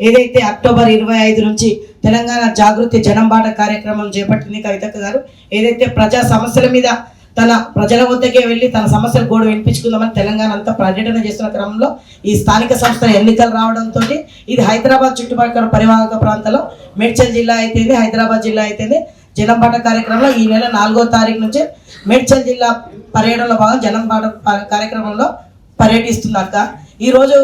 ఏదైతే అక్టోబర్ 25 నుంచి తెలంగాణ జాగృతి జనంబాట కార్యక్రమం చేపట్టింది కవితక్క గారు. ఏదైతే ప్రజా సమస్యల మీద తన ప్రజల వద్దకే వెళ్ళి తన సమస్యల గోడు వినిపించుకుందామని తెలంగాణ అంతా పర్యటన చేస్తున్న క్రమంలో ఈ స్థానిక సంస్థల ఎన్నికలు రావడంతో ఇది హైదరాబాద్ చుట్టుపక్కల పరివాహక ప్రాంతాల్లో మేడ్చల్ జిల్లా అయితేంది, హైదరాబాద్ జిల్లా అయితేంది జనంబాట కార్యక్రమంలో ఈ నెల 4వ తారీఖు నుంచి మేడ్చల్ జిల్లా పర్యటనలో భాగంగా జనంబాట కార్యక్రమంలో పర్యటిస్తుంది అక్క. ఈరోజు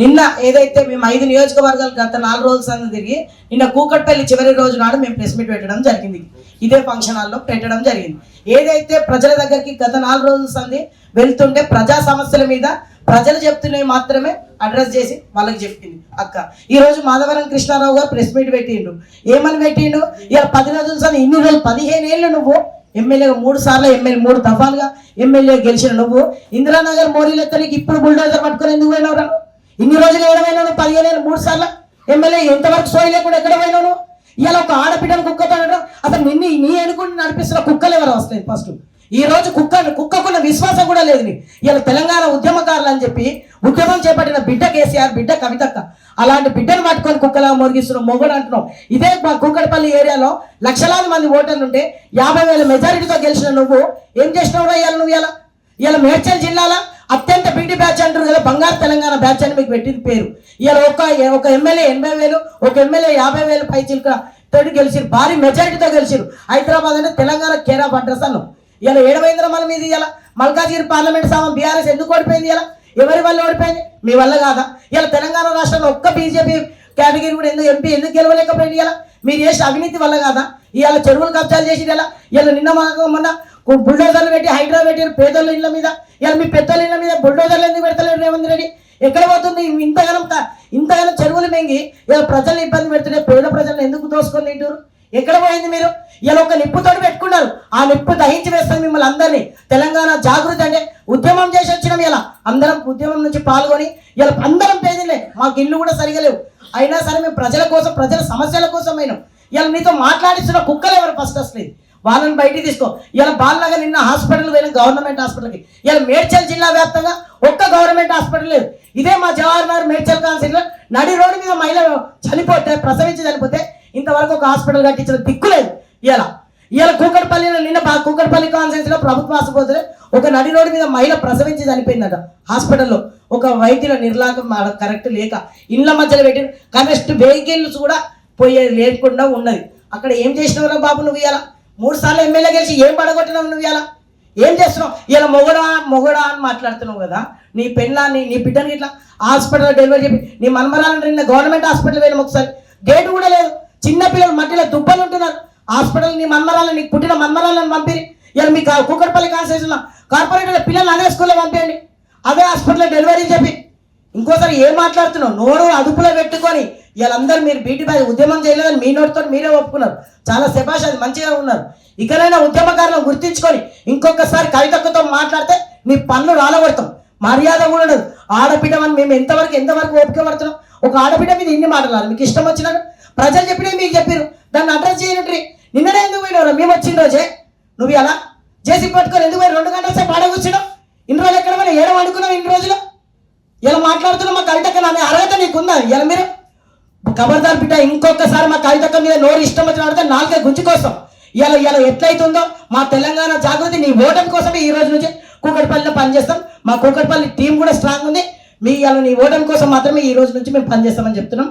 నిన్న ఏదైతే మేము 5 నియోజకవర్గాలు గత 4 రోజుల సంది తిరిగి నిన్న కూకట్పల్లి చివరి రోజు నాడు మేము ప్రెస్ మీట్ పెట్టడం జరిగింది. ఇదే ఫంక్షన్ హాల్లో పెట్టడం జరిగింది. ఏదైతే ప్రజల దగ్గరికి గత 4 రోజుల సంది వెళ్తుంటే ప్రజా సమస్యల మీద ప్రజలు చెప్తున్నవి మాత్రమే అడ్రస్ చేసి వాళ్ళకి చెప్పింది అక్క. ఈరోజు మాధవరం కృష్ణారావు గారు ప్రెస్ మీట్ పెట్టిండు. ఏమని పెట్టిండు? ఇలా 10 రోజుల సంది ఇన్ని రోజులు 15 ఏళ్ళు నువ్వు ఎమ్మెల్యేగా 3 సార్లు ఎమ్మెల్యే 3 దఫాలుగా ఎమ్మెల్యే గెలిచిన నువ్వు ఇందిరానగర్ మోరీలెత్తనికి ఇప్పుడు బుల్డోజర్ పట్టుకొని ఎందుకు పోయినావు? ఇన్ని రోజులు ఏడమైనావు? 15 ఏళ్ళు 3 సార్లు ఎమ్మెల్యే ఎంతవరకు సోయి లేకుండా ఎక్కడ పోయినావు? ఇలా ఒక ఆడపిల్లని కుక్కతో అసలు నీ అనుకుంటే నడిపిస్తున్న కుక్కలు ఎవరు వస్తాయి? ఫస్ట్ ఈ రోజు కుక్కకున్న విశ్వాసం కూడా లేదు. ఇలా తెలంగాణ ఉద్యమకారులు అని చెప్పి ఉద్యమం చేపట్టిన బిడ్డ కేసీఆర్, బిడ్డ కవితక్క, అలాంటి బిడ్డను పట్టుకొని కుక్కలా మొరిగిస్తున్నావు, మొగడు అంటున్నావు. ఇదే కూకట్పల్లి ఏరియాలో లక్షలాది మంది ఓటర్లు ఉంటే 50,000 మెజారిటీతో గెలిచిన నువ్వు ఏం చేసినావు? ఇవాళ నువ్వు ఇలా మేడ్చల్ జిల్లాలో అత్యంత బీటీ బ్యాచ్ అంటారు కదా, బంగారు తెలంగాణ బ్యాచ్ అని మీకు పెట్టిన పేరు. ఇలా ఒక ఎమ్మెల్యే 80,000, ఒక ఎమ్మెల్యే 50,000 పై చిలుక తోటి గెలిచిరు, భారీ మెజారిటీతో గెలిచిరు. హైదరాబాద్ అంటే తెలంగాణ కేర్ ఆఫ్ అడ్రస్ అన్నావు. ఇలా 700 మన మీద ఇలా మల్కాజ్గిరి పార్లమెంట్ స్థానం బీఆర్ఎస్ ఎందుకు ఓడిపోయింది? ఇలా ఎవరి వల్ల ఓడిపోయింది? మీ వల్ల కాదా? ఇలా తెలంగాణ రాష్ట్రంలో ఒక్క బీజేపీ కేటగిరీ కూడా ఎంపీ ఎందుకు గెలవలేకపోయింది? ఇలా మీరు చేసిన అవినీతి వల్ల కాదా? ఇవాళ చెరువులు కబ్జాలు చేసి ఇలా నిన్న మొన్న బుల్డోజర్లు పెట్టి హైడ్రా పెట్టారు పేదోళ్ళ ఇళ్ళ మీద. ఇలా మీ పెద్దోళ్ళ ఇళ్ళ మీద బుల్డోజర్లు ఎందుకు పెడతలేరు రేవంత్ రెడ్డి? ఎక్కడ పోతుంది? ఇంతగానం చెరువులు మెంగి ఇలా ప్రజల్ని ఇబ్బంది పెడుతున్నాయి, పేద ప్రజలను ఎందుకు దోసుకొని తింటారు? ఎక్కడ పోయింది మీరు? ఇలా ఒక నిప్పుతోటి పెట్టుకున్నారు, ఆ నిప్పు దహించి వేస్తుంది మిమ్మల్ని అందరినీ. తెలంగాణ జాగృతి అంటే ఉద్యమం చేసి వచ్చినాం. ఇలా అందరం ఉద్యమం నుంచి పాల్గొని ఇలా అందరం పేదలే, మాకు ఇల్లు కూడా సరిగా లేవు, అయినా సరే మేము ప్రజల కోసం, ప్రజల సమస్యల కోసం అయినాం. ఇలా మీతో మాట్లాడిస్తున్న కుక్కలు ఎవరు? ఫస్ట్ అసలు వాళ్ళని బయటికి తీసుకో. ఇలా బాలనగర్ నిన్న హాస్పిటల్ పోయిన గవర్నమెంట్ హాస్పిటల్కి. ఇలా మేడ్చల్ జిల్లా వ్యాప్తంగా ఒక్క గవర్నమెంట్ హాస్పిటల్ లేదు. ఇదే మా జవహర్ నగర్ మేడ్చల్ కాన్స్టిట్యూన్సీలో నడి రోడ్డు మీద మహిళ ప్రసవించి చనిపోతే ఇంతవరకు ఒక హాస్పిటల్ కట్టించిన దిక్కు లేదు. ఇలా కూకట్పల్లిలో నిన్న కూకట్పల్లి కాన్స్టిట్యూన్సీలో ప్రభుత్వ ఆసుపత్రి ఒక నడి రోడ్డు మీద మహిళ ప్రసవించి చనిపోయిందట హాస్పిటల్లో. ఒక వైద్యుల నిర్లాకం కరెక్ట్ లేక ఇళ్ళ మధ్యలో పెట్టిన కనెక్ట్ వెహికల్స్ కూడా పోయేది లేకుండా ఉన్నది. అక్కడ ఏం చేసినవరా బాబు నువ్వు? ఇలా 3 సార్లు ఎమ్మెల్యే గెలిచి ఏం పడగొట్టినావు నువ్వు? ఇలా ఏం చేస్తున్నావు? ఇలా మొగడా అని మాట్లాడుతున్నావు కదా. నీ పెళ్ళాన్ని, నీ బిడ్డని ఇట్లా హాస్పిటల్లో డెలివరీ చెప్పి నీ మనమరాలను నిన్న గవర్నమెంట్ హాస్పిటల్ పోయినాం. ఒకసారి గేటు కూడా లేదు, చిన్నపిల్లలు మట్టిలో దుబ్బలు ఉంటున్నారు. హాస్పిటల్ నీ మన్మరాలను, నీకు పుట్టిన మన్మరాలను పంపిరి. ఇలా మీ కూకట్పల్లి కాన్స్టిట్యూన్సీలో కార్పొరేటర్ పిల్లలు అదే స్కూల్లో పంపించండి, అదే హాస్పిటల్లో డెలివరీ చెప్పి. ఇంకోసారి ఏం మాట్లాడుతున్నావు? నోరు అదుపులో పెట్టుకొని వీళ్ళందరూ మీరు బీటీ బ్యాచ్ ఉద్యమం చేయలేదని మీ నోటితో మీరే ఒప్పుకున్నారు. చాలా శభాష్, అది మంచిగా ఉన్నారు. ఇకనైనా ఉద్యమకారులను గుర్తించుకొని ఇంకొకసారి కవితక్కతో మాట్లాడితే నీ పన్ను రాలగొడతాం, మర్యాద కూడా ఉండదు. ఆడబిడ్డమని మేము ఎంతవరకు ఓపిక పడుతున్నాం? ఒక ఆడబిడ్డ మీద ఇన్ని మాట్లాడాలి? మీకు ఇష్టం వచ్చినట్టు ప్రజలు చెప్పినా మీకు చెప్పారు, దాన్ని అడ్రస్ చేయనుండ్రి. నిన్ననే ఎందుకు పోయినవరా? మేము వచ్చిన రోజే నువ్వు ఇలా చేసి పట్టుకొని ఎందుకు పోయి 2 గంటల సేపు ఆడ కూర్చున్నావు? ఇన్ని రోజులు ఎక్కడ పోయినా ఏడ వండుకున్నావు? ఇన్ని రోజులు ఇలా మాట్లాడుతున్నావు. మా కవితక్క అనే అర్హత నీకుందా? ఇలా మీరు ఖబర్దార్ బిడ్డ, ఇంకొకసారి మా కవితక్క మీద నోరు ఇష్టం వచ్చిన ఆడితే 4 గుంజు కోసం. ఇలా ఎట్లయితుందో మా తెలంగాణ జాగృతి నీ ఓటమి కోసమే ఈ రోజు నుంచి కూకట్పల్లిలో పనిచేస్తాం. మా కూకట్పల్లి టీం కూడా స్ట్రాంగ్ ఉంది. నీ ఓటమి కోసం మాత్రమే ఈ రోజు నుంచి మేము పనిచేస్తామని చెప్తున్నాం.